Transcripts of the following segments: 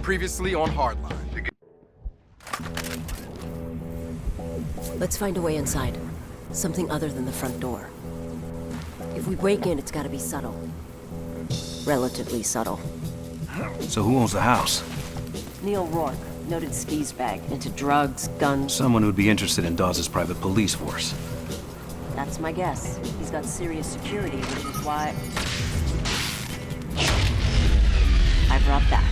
Previously on Hardline. Let's find a way inside. Something other than the front door. If we break in, it's gotta be subtle. Relatively subtle. So who owns the house? Neil Rourke, noted skis bag, into drugs, guns. Someone who'd be interested in Dawes' private police force. That's my guess. He's got serious security, which is why... I brought that.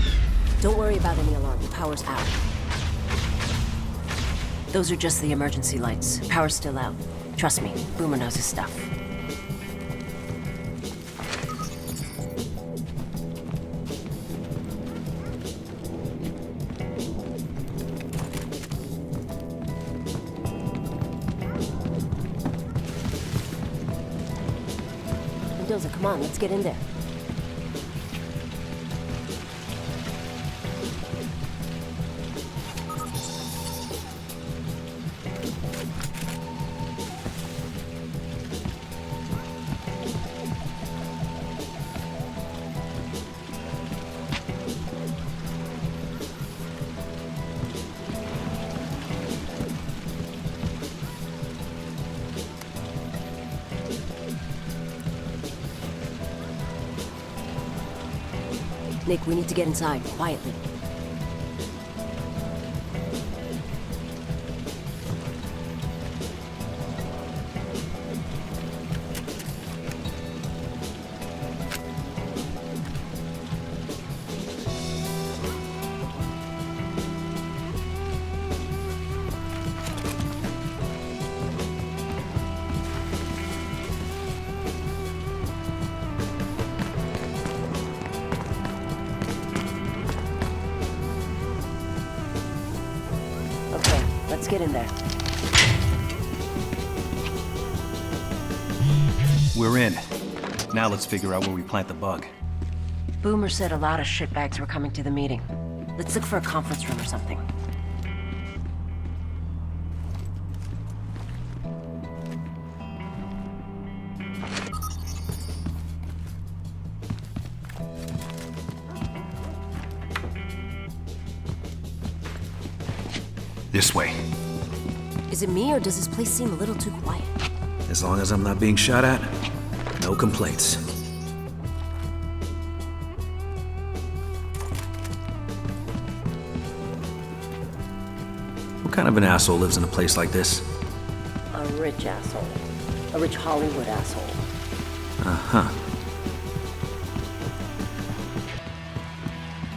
Don't worry about any alarm. The power's out. Those are just the emergency lights. Power's still out. Trust me, Boomer knows his stuff. Mendoza, come on, let's get in there. Nick, we need to get inside, quietly. Let's get in there. We're in. Now let's figure out where we plant the bug. Boomer said a lot of shitbags were coming to the meeting. Let's look for a conference room or something. This way. Is it me, or does this place seem a little too quiet? As long as I'm not being shot at, no complaints. What kind of an asshole lives in a place like this? A rich asshole. A rich Hollywood asshole. Uh-huh.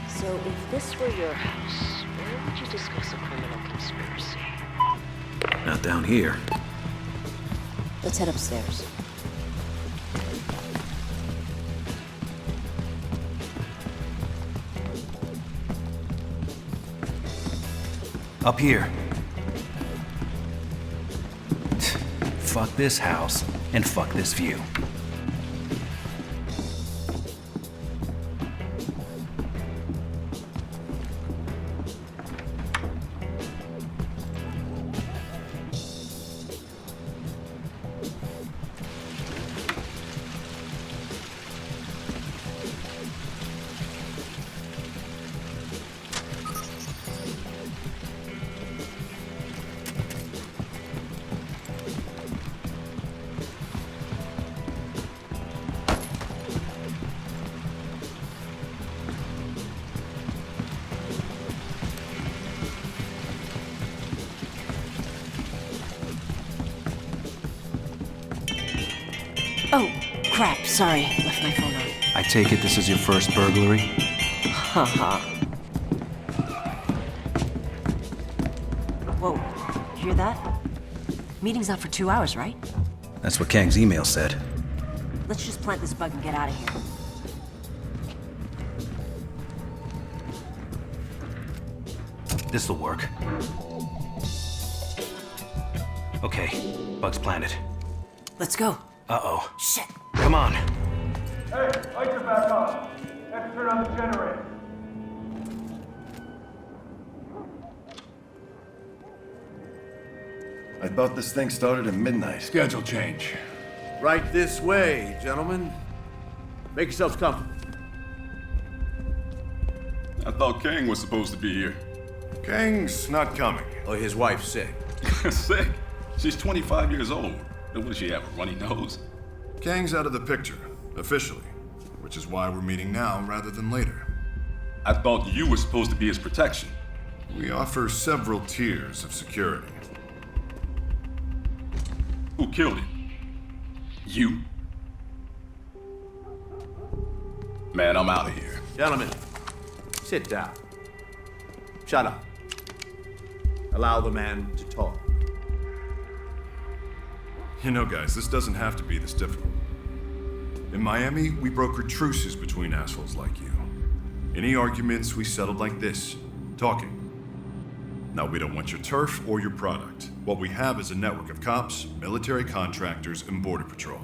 So if this were your house, where would you discuss a criminal conspiracy? Not down here. Let's head upstairs. Up here. Fuck this house, and fuck this view. Oh, crap, sorry. Left my phone on. I take it this is your first burglary? Haha. Whoa, hear that? Meeting's out for 2 hours, right? That's what Kang's email said. Let's just plant this bug and get out of here. This'll work. Okay, bug's planted. Let's go. Uh-oh. Shit. Come on. Hey, lights are back on. Let's turn on the generator. I thought this thing started at midnight. Schedule change. Right this way, gentlemen. Make yourselves comfortable. I thought Kang was supposed to be here. Kang's not coming. Oh, his wife's sick. Sick? She's 25 years old. And what does she have, a runny nose? Kang's out of the picture, officially. Which is why we're meeting now rather than later. I thought you were supposed to be his protection. We offer several tiers of security. Who killed him? You? Man, I'm out of here. Gentlemen, sit down. Shut up. Allow the man to talk. You know, guys, this doesn't have to be this difficult. In Miami, we brokered truces between assholes like you. Any arguments we settled like this, talking. Now, we don't want your turf or your product. What we have is a network of cops, military contractors, and border patrol.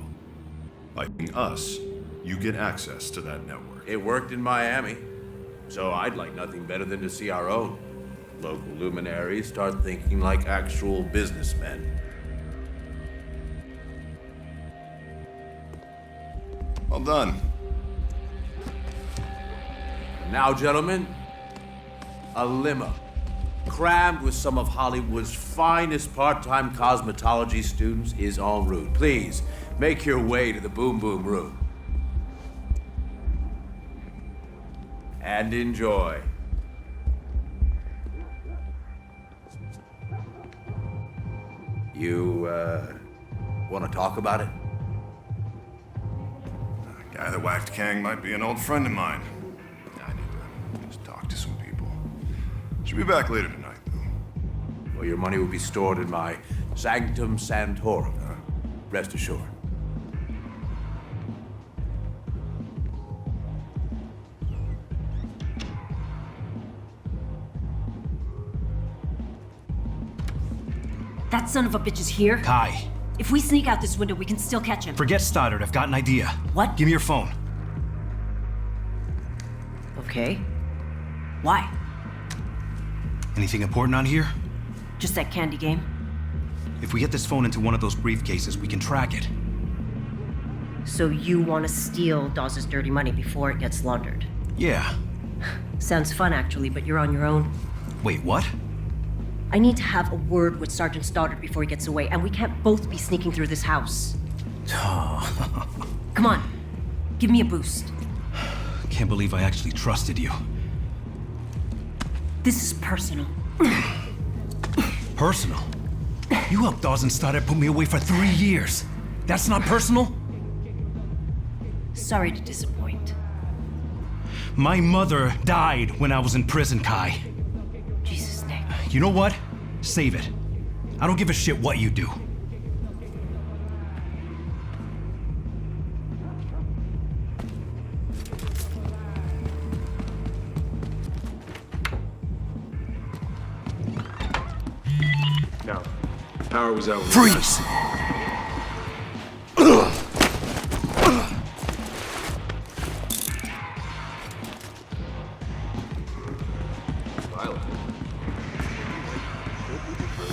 By being us, you get access to that network. It worked in Miami, so I'd like nothing better than to see our own local luminaries start thinking like actual businessmen. Well done. Now, gentlemen, a limo crammed with some of Hollywood's finest part-time cosmetology students is en route. Please, make your way to the Boom Boom Room. And enjoy. You, want to talk about it? The guy that whacked Kang might be an old friend of mine. I need to just talk to some people. Should be back later tonight, though. Well, your money will be stored in my Sanctum Sanctorum. Rest assured. That son of a bitch is here. Kai, If we sneak out this window, we can still catch him. forget Stoddard. I've got an idea. What? Give me your phone. Okay. Why? Anything important on here? Just that candy game? If we get this phone into one of those briefcases, we can track it. So you want to steal Dawes' dirty money before it gets laundered? Yeah. Sounds fun, actually, but you're on your own. Wait, what? I need to have a word with Sergeant Stoddard before he gets away, and we can't both be sneaking through this house. Come on. Give me a boost. Can't believe I actually trusted you. This is personal. Personal? You helped Dawes and Stoddard put me away for 3 years. That's not personal? Sorry to disappoint. My mother died when I was in prison, Kai. Jesus, Nick. You know what? Save it. I don't give a shit what you do. No. Power was out. Freeze!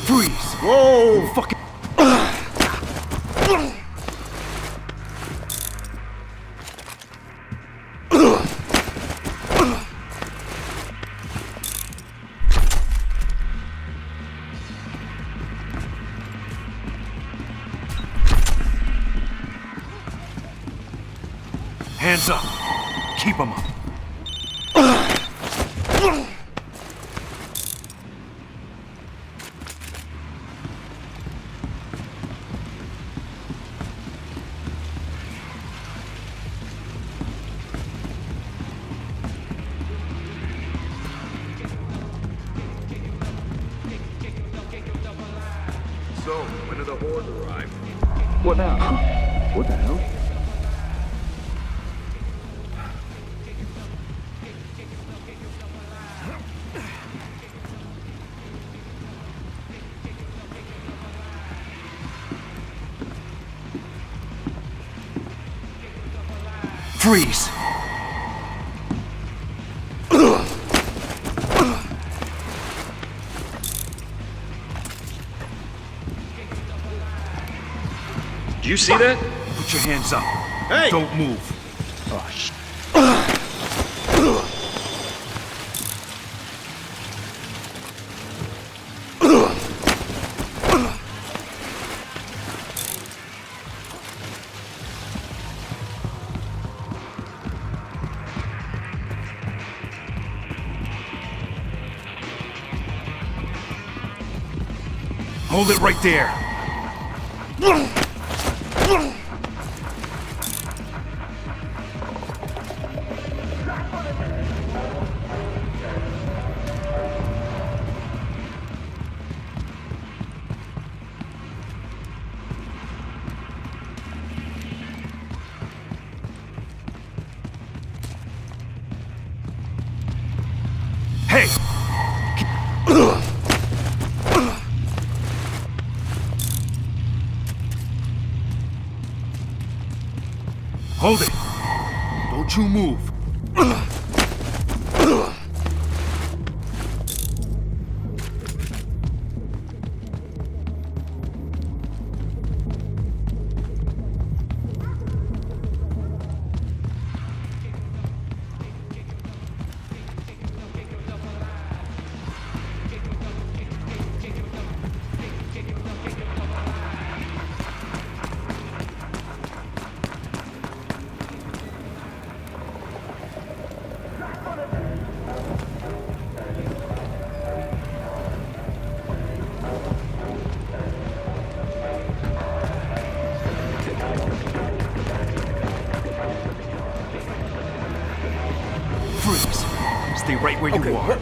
Freeze! Whoa! Fucking. Hands up. Keep them up. So, when did the horde arrive? What now? What the hell? Freeze! Do you see that? Put your hands up. Hey! Don't move. Oh, sh. Hold it right there. Hey! Hold it! Don't you move! Freeze! Stay right where you are.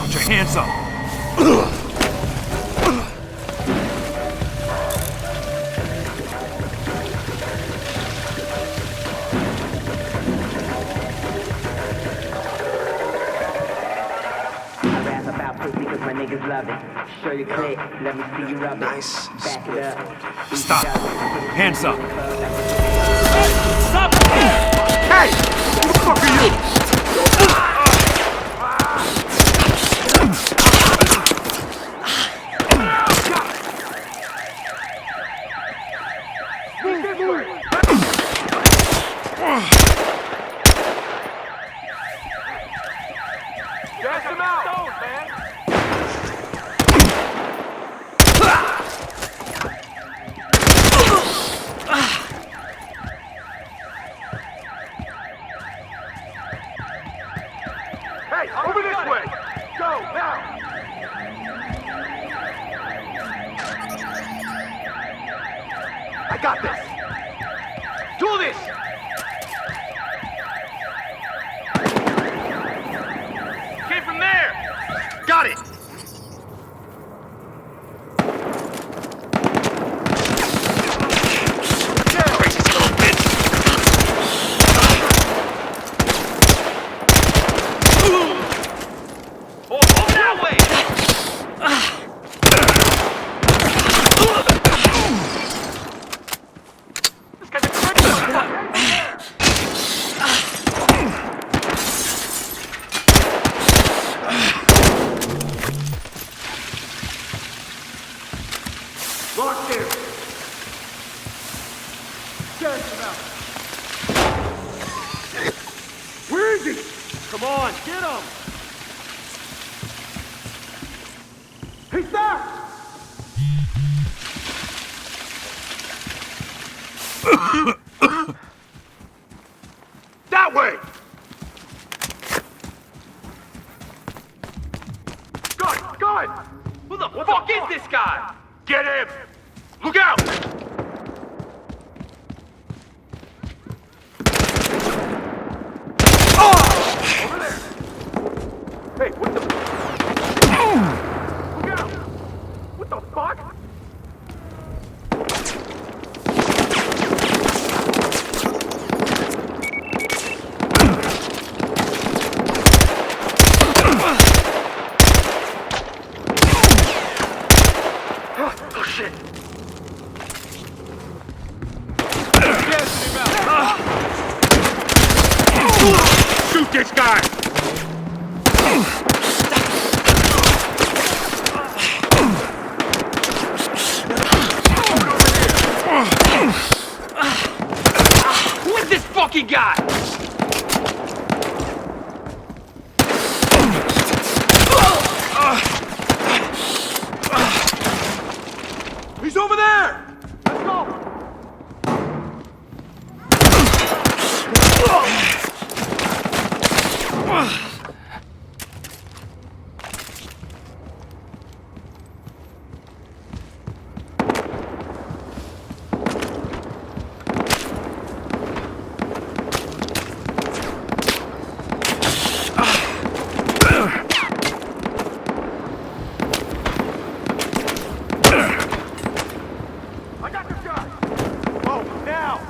Put your hands up! Niggas love it. Show your click, let me see you rub it. Nice. Back it up. Stop! Hands up! Stop! Hey! Who the fuck are you? Gas him out! Man. Hey, over this way! Go, now! I got this! Do this! Came from there! Got it! Lock here. Get him out. Where is he? Come on, get him. He's there. That way. Gun! Who the fuck is this guy? Get him! Look out! Oh! Over there! Hey, what the... Look out! What the fuck? Shit! Shoot this guy! Who is this fucking guy? He's over there! Let's go! I got this guy! Oh, now!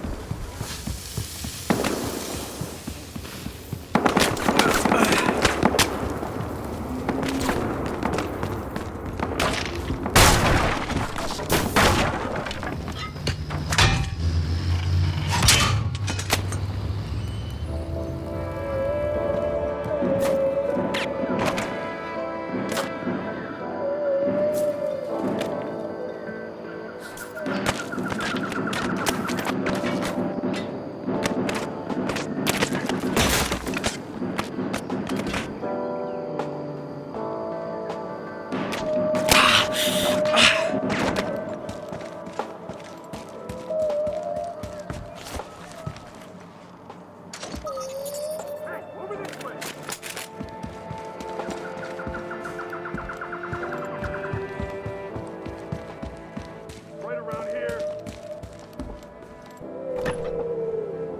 Right around here.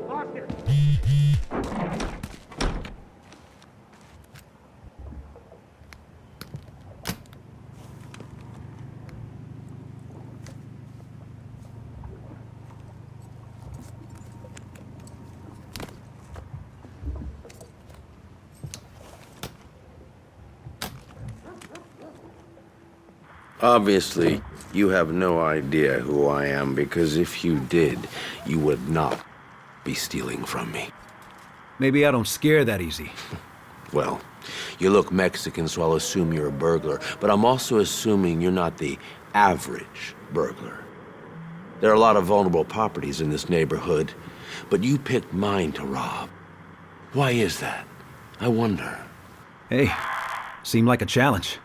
Lock it. Obviously, you have no idea who I am, because if you did, you would not be stealing from me. Maybe I don't scare that easy. Well, you look Mexican, so I'll assume you're a burglar, but I'm also assuming you're not the average burglar. There are a lot of vulnerable properties in this neighborhood, but you picked mine to rob. Why is that? I wonder. Hey, seemed like a challenge.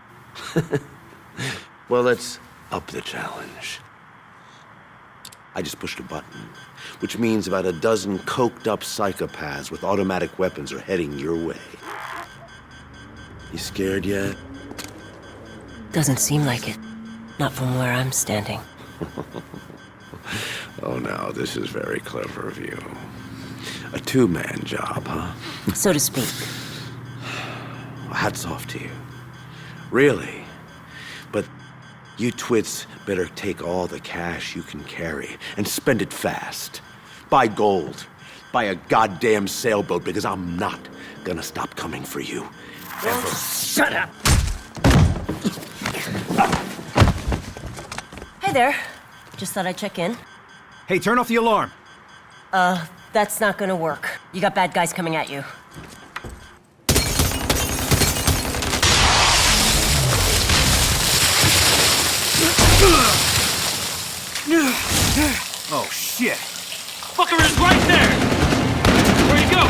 Well, let's up the challenge. I just pushed a button, which means about a dozen coked-up psychopaths with automatic weapons are heading your way. You scared yet? Doesn't seem like it. Not from where I'm standing. Oh, now, this is very clever of you. A two-man job, huh? So to speak. Hats off to you. Really. But you twits better take all the cash you can carry and spend it fast. Buy gold. Buy a goddamn sailboat, because I'm not gonna stop coming for you. Ever. Shut up! Hey there. Just thought I'd check in. Hey, turn off the alarm. That's not gonna work. You got bad guys coming at you. Oh, shit. Fucker is right there! Where'd he go?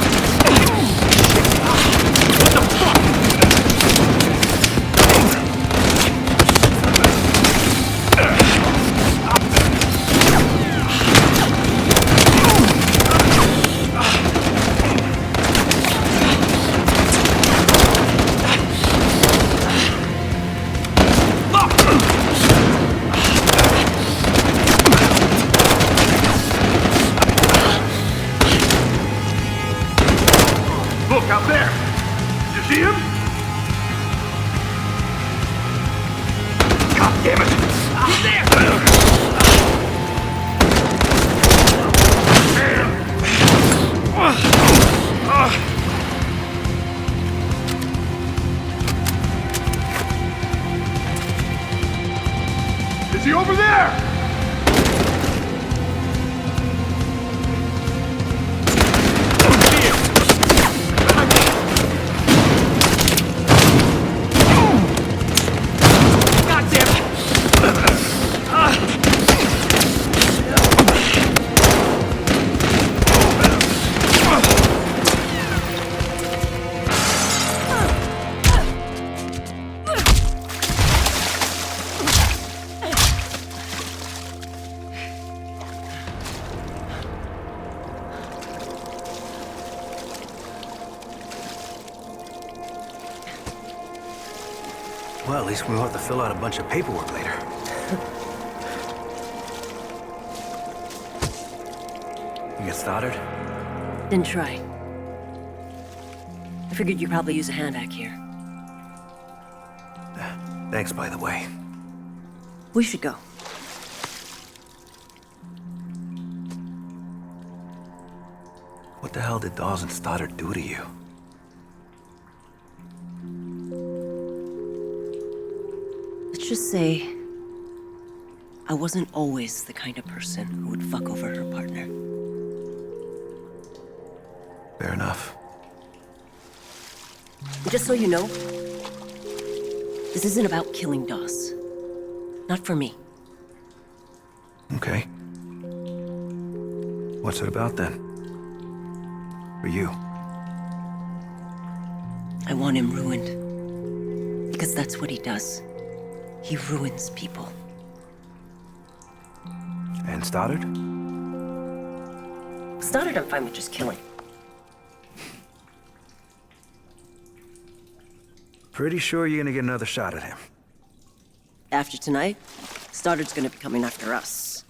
What the fuck? Look, out there! You see him? God damn it! He's there! Is he over there? Well, at least we won't have to fill out a bunch of paperwork later. You get started? Didn't try. I figured you'd probably use a hand back here. Thanks, by the way. We should go. What the hell did Dawes and Stoddard do to you? Let's just say I wasn't always the kind of person who would fuck over her partner. Fair enough. And just so you know, this isn't about killing Dawes. Not for me. Okay. What's it about then? For you? I want him ruined. Because that's what he does. He ruins people. And Stoddard? Stoddard, I'm fine with just killing. Pretty sure you're gonna get another shot at him. After tonight, Stoddard's gonna be coming after us.